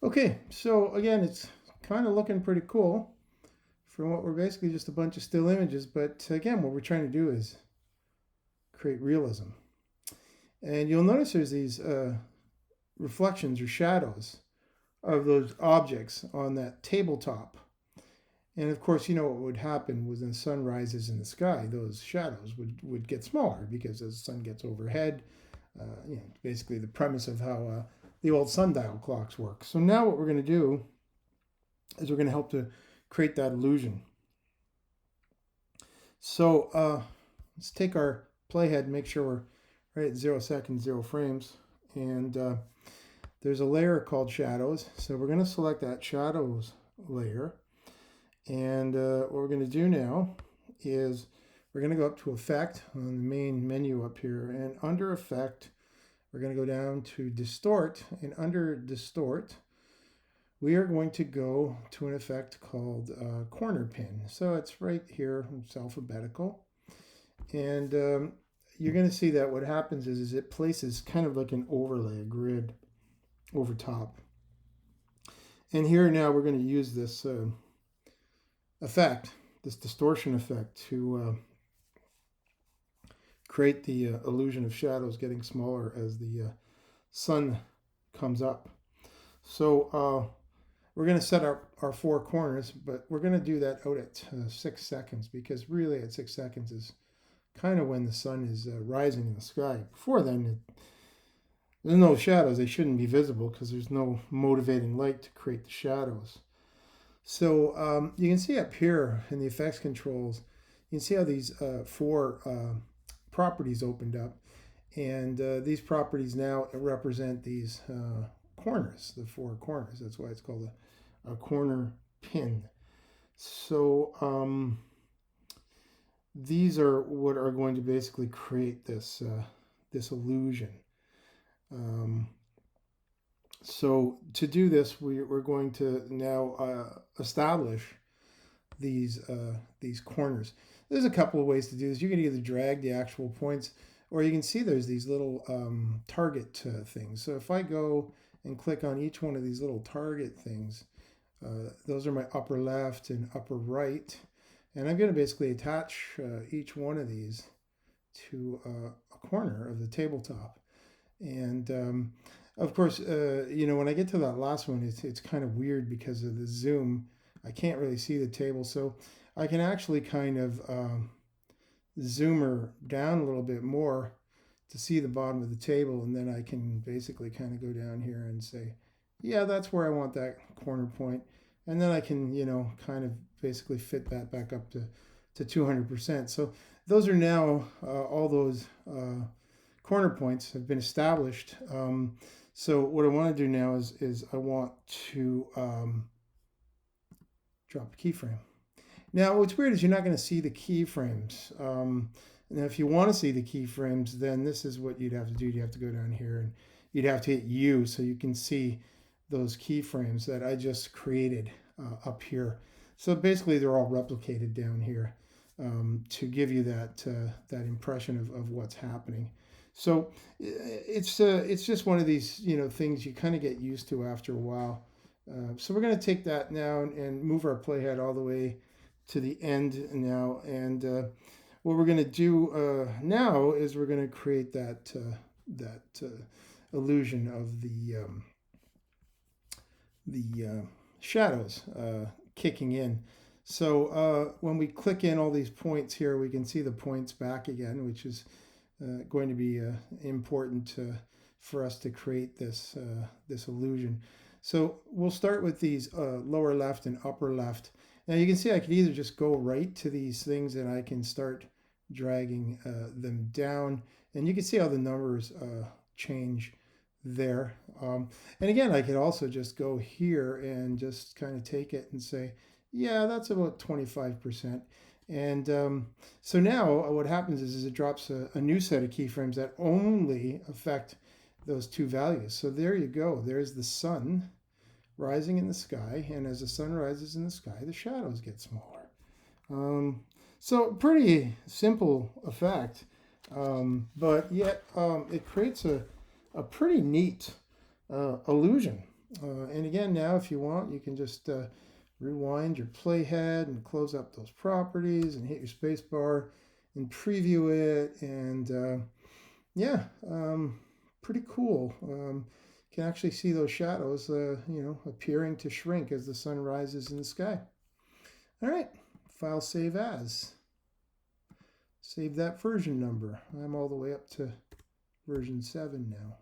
Okay, so again, it's kind of looking pretty cool from what we're basically just a bunch of still images. But again, what we're trying to do is create realism. And you'll notice there's these reflections or shadows of those objects on that tabletop. And of course, you know what would happen was when the sun rises in the sky, those shadows would get smaller because as the sun gets overhead, basically the premise of how the old sundial clocks work. So now what we're going to do is we're going to help to create that illusion. So let's take our playhead and make sure we're right at 0 seconds, 0 frames. And there's a layer called shadows. So we're going to select that shadows layer. And what we're going to do now is we're going to go up to Effect on the main menu up here. And under Effect, we're going to go down to Distort. And under Distort, we are going to go to an effect called Corner Pin. So it's right here, it's alphabetical. And you're going to see that what happens is it places kind of like an overlay, a grid over top. And here now we're going to use this effect, this distortion effect, to create the illusion of shadows getting smaller as the sun comes up. So we're going to set our 4 corners, but we're going to do that out at 6 seconds because really at 6 seconds is kind of when the sun is rising in the sky. Before then, there's no shadows. They shouldn't be visible because there's no motivating light to create the shadows. So you can see up here in the effects controls, you can see how these 4 properties opened up. And these properties now represent these corners, the 4 corners. That's why it's called a corner pin. So these are what are going to basically create this this illusion. So to do this, we're going to now establish these corners. There's a couple of ways to do this. You can either drag the actual points, or you can see there's these little target things. So if I go and click on each one of these little target things, those are my upper left and upper right. And I'm going to basically attach each one of these to a corner of the tabletop. And of course, when I get to that last one, it's kind of weird because of the zoom. I can't really see the table. So I can actually kind of zoom her down a little bit more to see the bottom of the table. And then I can basically kind of go down here and say, yeah, that's where I want that corner point. And then I can, kind of basically fit that back up to 200%. So those are now, all those corner points have been established. So what I want to do now is I want to drop a keyframe. Now, what's weird is you're not going to see the keyframes. Now, if you want to see the keyframes, then this is what you'd have to do. You have to go down here and you'd have to hit U so you can see those keyframes that I just created up here. So basically, they're all replicated down here to give you that impression of what's happening. So it's just one of these things you kind of get used to after a while. So we're going to take that now and move our playhead all the way to the end now. And what we're going to do now is we're going to create that illusion of the shadows kicking in. So when we click in all these points here, we can see the points back again, which is going to be important for us to create this illusion. So we'll start with these lower left and upper left. Now you can see I could either just go right to these things and I can start dragging them down. And you can see how the numbers change there. And again, I could also just go here and just kind of take it and say, yeah, that's about 25%. And so now what happens is it drops a new set of keyframes that only affect those 2 values. So there you go. There's the sun rising in the sky. And as the sun rises in the sky, the shadows get smaller. So pretty simple effect. But yet it creates a pretty neat illusion. And again, now if you want, you can just rewind your playhead and close up those properties and hit your space bar and preview it. And yeah, pretty cool. You can actually see those shadows, appearing to shrink as the sun rises in the sky. All right, file save as. Save that version number. I'm all the way up to version 7 now.